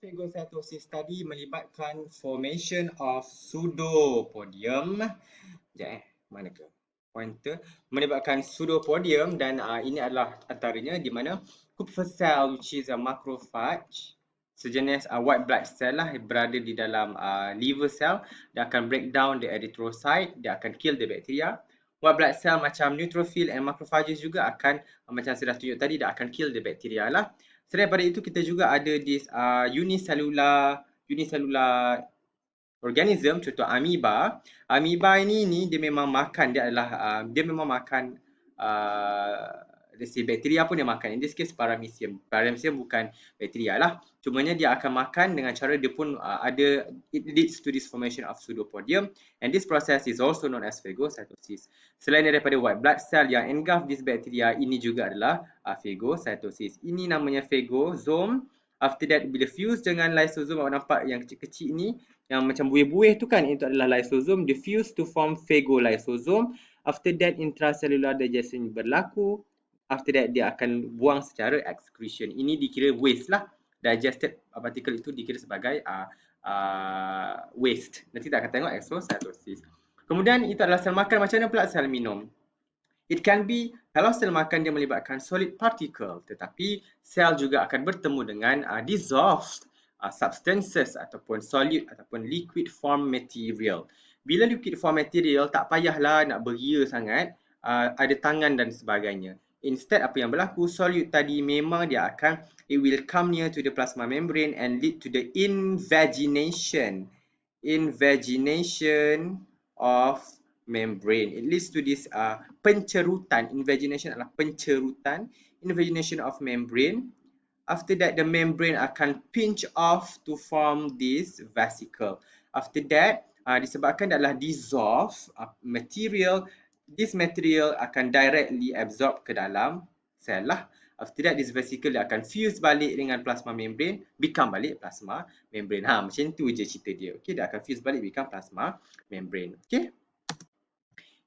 Phagocytosis tadi melibatkan formation of pseudopodium. Sekejap mana ke? Pointer. Melibatkan pseudopodium dan ini adalah antaranya di mana Kupfer cell which is a macrophage sejenis white blood cell lah berada di dalam liver cell. Dia akan break down the erythrocyte, dia akan kill the bacteria. White blood cell macam neutrophil and macrophages juga akan macam saya dah tunjuk tadi, dia akan kill the bacteria lah. Selain daripada itu kita juga ada this unicellular organism, contoh amoeba. Amoeba ini dia memang makan, dia memang makan bakteria pun dia makan. In this case paramecium. Paramecium bukan bakteria lah. Cumanya dia akan makan dengan cara dia pun it leads to this formation of pseudopodium, and this process is also known as phagocytosis. Selain daripada white blood cell yang engulf this bacteria, ini juga adalah phagocytosis. Ini namanya phagosome. After that, bila fuse dengan lysosome, awak nampak yang kecil-kecil ni, yang macam buih-buih tu kan, itu adalah lysosome. Diffuse to form phagolysosome. After that, intracellular digestion berlaku. After that, dia akan buang secara excretion. Ini dikira waste lah. Digested particle itu dikira sebagai waste. Nanti kita akan tengok exocytosis. Kemudian, itu adalah sel makan. Macam mana pula sel minum? It can be, kalau sel makan dia melibatkan solid particle, tetapi sel juga akan bertemu dengan dissolved substances ataupun solid ataupun liquid form material. Bila liquid form material, tak payahlah nak beria sangat, ada tangan dan sebagainya. Instead, apa yang berlaku, solute tadi memang dia akan, it will come near to the plasma membrane and lead to the invagination of membrane. It leads to this pencerutan. Invagination adalah pencerutan. Invagination of membrane. After that, the membrane akan pinch off to form this vesicle. After that, disebabkan adalah dissolved material, this material akan directly absorb ke dalam sel lah. After that, this vesicle dia akan fuse balik dengan plasma membrane, become balik plasma membrane. Macam tu je cerita dia. Okay, dia akan fuse balik become plasma membrane. Okay.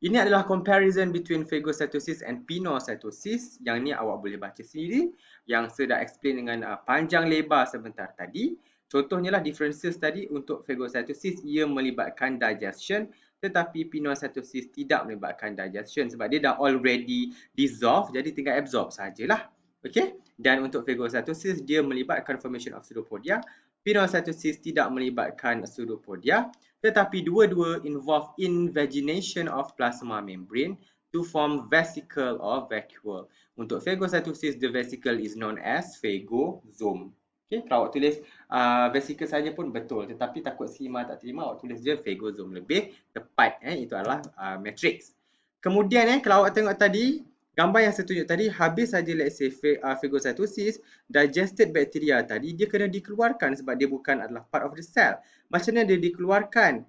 Ini adalah comparison between phagocytosis and pinocytosis. Yang ni awak boleh baca sendiri. Yang saya dah explain dengan panjang lebar sebentar tadi. Contohnya lah differences tadi untuk phagocytosis, ia melibatkan digestion. Tetapi pinocytosis tidak melibatkan digestion sebab dia dah already dissolve, jadi tinggal absorb sajalah. Okay? Dan untuk phagocytosis, dia melibatkan formation of pseudopodia. Pinocytosis tidak melibatkan pseudopodia. Tetapi dua-dua involve invagination of plasma membrane to form vesicle or vacuole. Untuk phagocytosis, the vesicle is known as phagosome. Okay, kalau awak tulis vesicle saja pun betul. Tetapi takut Sima tak terima, awak tulis je phagosome. Lebih tepat. Itu adalah matrix. Kemudian kalau awak tengok tadi, gambar yang saya tunjuk tadi, habis saja let's say phagocytosis, digested bacteria tadi, dia kena dikeluarkan sebab dia bukan adalah part of the cell. Macam mana dia dikeluarkan?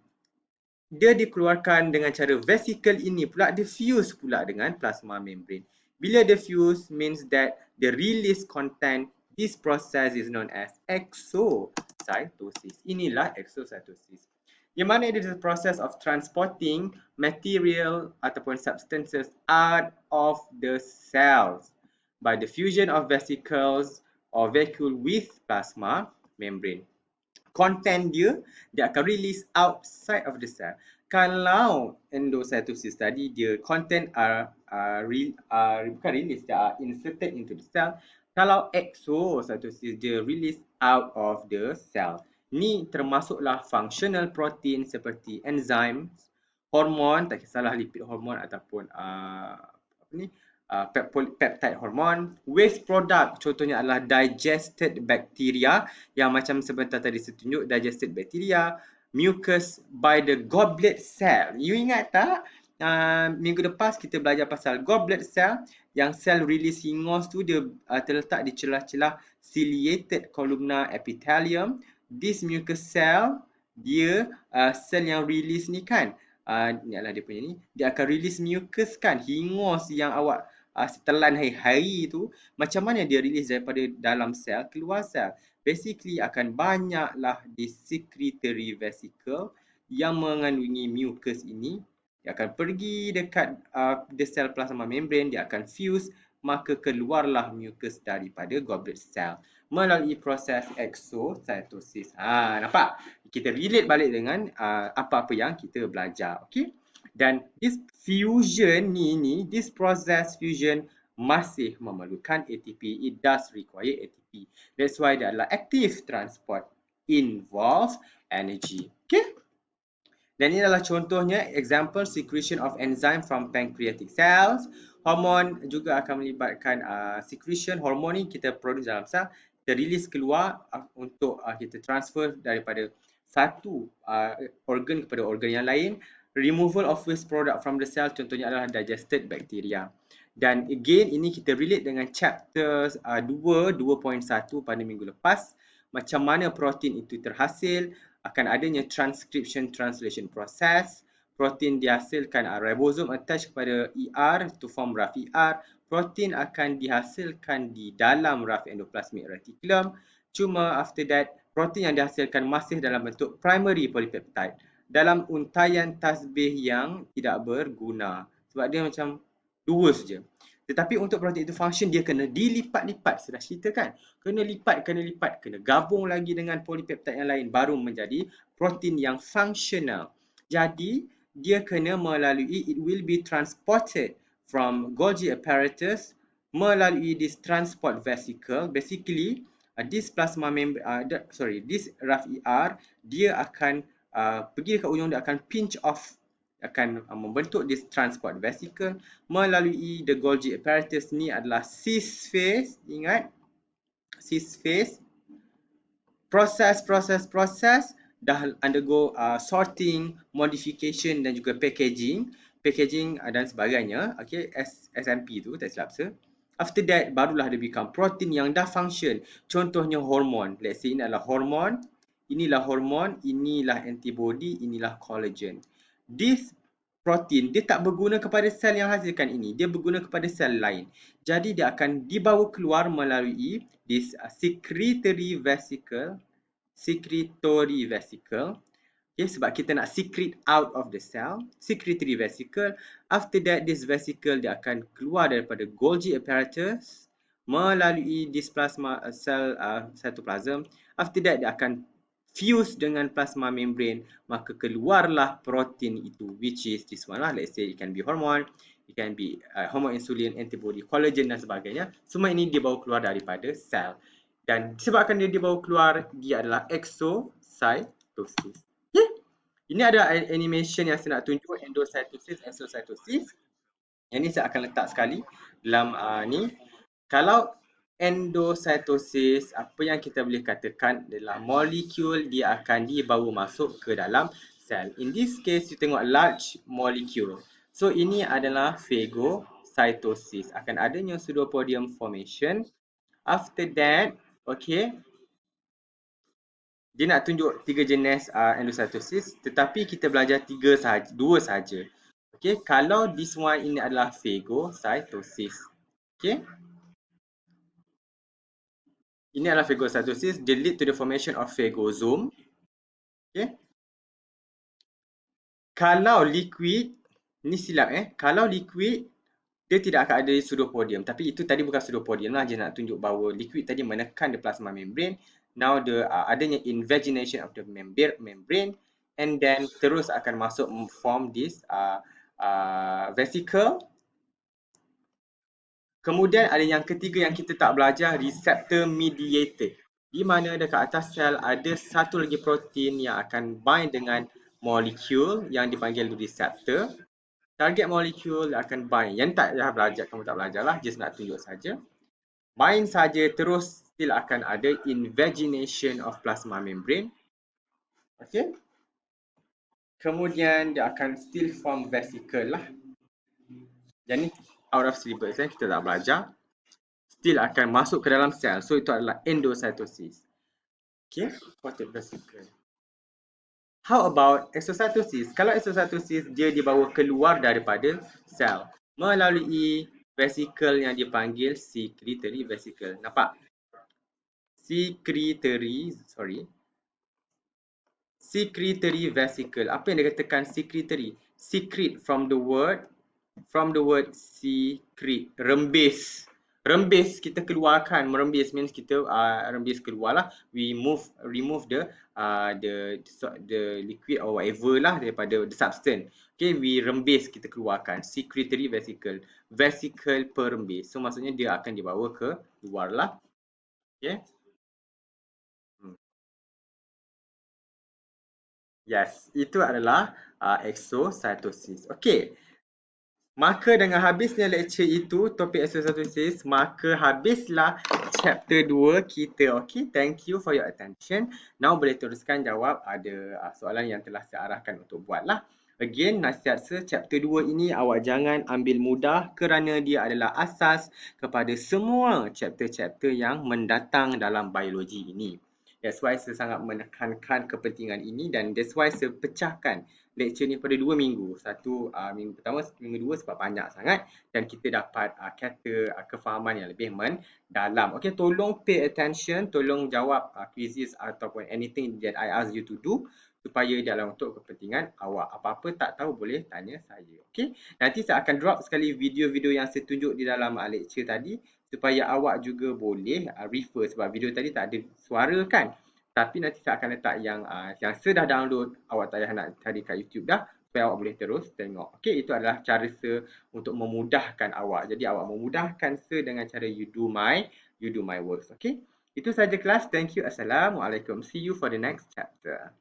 Dia dikeluarkan dengan cara vesicle ini pula diffuse pula dengan plasma membrane. Bila diffuse means that the release content, this process is known as exocytosis. Inilah exocytosis. Yang mana it is the process of transporting material ataupun substances out of the cells by the fusion of vesicles or vacuole with plasma membrane. Content dia akan release outside of the cell. Kalau endocytosis tadi, dia content bukan release, dia are inserted into the cell. Kalau exocytosis, dia release out of the cell. Ni termasuklah functional protein seperti enzymes, hormon, tak kisahlah lipid hormon ataupun peptide hormon. Waste product contohnya adalah digested bacteria yang macam sebentar tadi saya tunjuk, digested bacteria, mucus by the goblet cell. You ingat tak? Minggu lepas kita belajar pasal goblet cell, yang sel release hingus tu dia terletak di celah-celah ciliated columnar epithelium. This mucus cell, dia sel yang release ni kan, ni adalah dia punya ni, dia akan release mucus kan, hingus yang awak telan hari-hari tu, macam mana dia release daripada dalam sel keluar sel? Basically akan banyaklah di secretory vesicle yang mengandungi mucus ini. Dia akan pergi dekat the cell plasma membrane, dia akan fuse, maka keluarlah mucus daripada goblet cell. melalui proses exocytosis. Nampak? Kita relate balik dengan apa-apa yang kita belajar. Okay? Dan this fusion this process fusion masih memerlukan ATP. It does require ATP. That's why there adalah active transport involve energy. Okay? Dan ini adalah contohnya example secretion of enzyme from pancreatic cells. Hormon juga akan melibatkan secretion. Hormon ni kita produce dalam sel, kita release keluar untuk kita transfer daripada satu organ kepada organ yang lain. Removal of waste product from the cell contohnya adalah digested bacteria. Dan again ini kita relate dengan chapter 2.1 pada minggu lepas. Macam mana protein itu terhasil, akan adanya transcription translation process. Protein dihasilkan ribosom attach kepada ER to form rough ER. Protein akan dihasilkan di dalam rough endoplasmic reticulum. Cuma after that, protein yang dihasilkan masih dalam bentuk primary polypeptide dalam untaian tasbih yang tidak berguna. Sebab dia macam dua saja. Tetapi untuk protein itu function, dia kena dilipat-lipat. Sudah cerita kan? Kena lipat, kena gabung lagi dengan polipeptide yang lain baru menjadi protein yang functional. Jadi, dia kena melalui, it will be transported from Golgi apparatus melalui this transport vesicle. Basically, this plasma membrane, this rough ER, dia akan pergi dekat ujung, dia akan pinch off, akan membentuk this transport vesicle melalui the Golgi apparatus. Ni adalah cis phase, ingat, cis phase. Proses dah undergo sorting, modification dan juga packaging dan sebagainya. Okay, SMP tu tak silap saya. After that, barulah dia become protein yang dah function. Contohnya hormon. Let's say ini adalah hormon, inilah hormon, inilah antibody, inilah collagen. This protein, dia tak berguna kepada sel yang hasilkan ini. Dia berguna kepada sel lain. Jadi, dia akan dibawa keluar melalui this secretory vesicle. Okay, sebab kita nak secrete out of the cell. Secretory vesicle. After that, this vesicle dia akan keluar daripada Golgi apparatus melalui this plasma cell cytoplasm. After that, dia akan fuse dengan plasma membrane, maka keluarlah protein itu, which is this one lah. Let's say it can be hormone, it can be hormone, insulin, antibody, collagen dan sebagainya. Semua ini dibawa keluar daripada sel. Dan disebabkan dia dibawa keluar, dia adalah exocytosis. Okay? Ini ada animation yang saya nak tunjuk, endocytosis, exocytosis. Yang ni saya akan letak sekali dalam ni. Kalau endocytosis, apa yang kita boleh katakan adalah molekul dia akan dibawa masuk ke dalam sel. In this case, you tengok large molecule. So, ini adalah phagocytosis. Akan adanya pseudopodium formation. After that, okay, dia nak tunjuk 3 jenis endocytosis, tetapi kita belajar 2 saja. Okay, kalau this one ini adalah phagocytosis. Okay. Ini adalah phagocytosis, dia lead to the formation of phagosome. Okay. Kalau liquid, ni silap kalau liquid, dia tidak akan ada pseudopodium. Tapi itu tadi bukan pseudopodium lah, dia nak tunjuk bahawa liquid tadi menekan the plasma membrane. Now the adanya invagination of the membrane, and then terus akan masuk form this vesicle. Kemudian ada yang ketiga yang kita tak belajar, receptor mediated. Di mana dekat atas sel ada satu lagi protein yang akan bind dengan molekul yang dipanggil receptor. Target molekul akan bind. Yang tak dah belajar, kamu tak belajar lah, just nak tunjuk saja. Bind saja, terus still akan ada invagination of plasma membrane. Okay. Kemudian dia akan still form vesicle lah. Jadi out of syllabus kita tak belajar. Still akan masuk ke dalam sel. So itu adalah endocytosis. Okay, spotted vesicle. How about exocytosis? Kalau exocytosis, dia dibawa keluar daripada sel melalui vesicle yang dipanggil secretory vesicle. Nampak? Secretory vesicle. Apa yang dikatakan secretory? Secret from the word secret, rembes. Rembes kita keluarkan, merembes means kita rembes keluarlah. We remove the liquid or whatever lah daripada the substance. Okay, we rembes kita keluarkan. Secretory vesicle, vesicle perembes. So maksudnya dia akan dibawa ke luar lah. Okay. Yes, itu adalah exocytosis. Okay. Maka dengan habisnya lecture itu, topik exocytosis, maka habislah chapter 2 kita. Okay, thank you for your attention. Now boleh teruskan jawab ada soalan yang telah saya arahkan untuk buatlah. Again, nasihat saya, chapter 2 ini awak jangan ambil mudah kerana dia adalah asas kepada semua chapter-chapter yang mendatang dalam biologi ini. That's why saya sangat menekankan kepentingan ini dan that's why saya pecahkan lecture ni pada 2 minggu. Satu minggu pertama, minggu dua sebab banyak sangat dan kita dapat kata kefahaman yang lebih mendalam. Okay, tolong pay attention, tolong jawab quizzes ataupun anything that I ask you to do supaya dalam untuk kepentingan awak. Apa-apa tak tahu boleh tanya saya. Okay, nanti saya akan drop sekali video-video yang saya tunjuk di dalam lecture tadi supaya awak juga boleh refer sebab video tadi tak ada suara kan. Tapi nanti saya akan letak yang saya dah download, awak tak payah nak cari kat YouTube dah supaya awak boleh terus tengok. Okey, itu adalah cara saya untuk memudahkan awak. Jadi awak memudahkan saya dengan cara you do my works. Okey. Itu saja kelas. Thank you. Assalamualaikum. See you for the next chapter.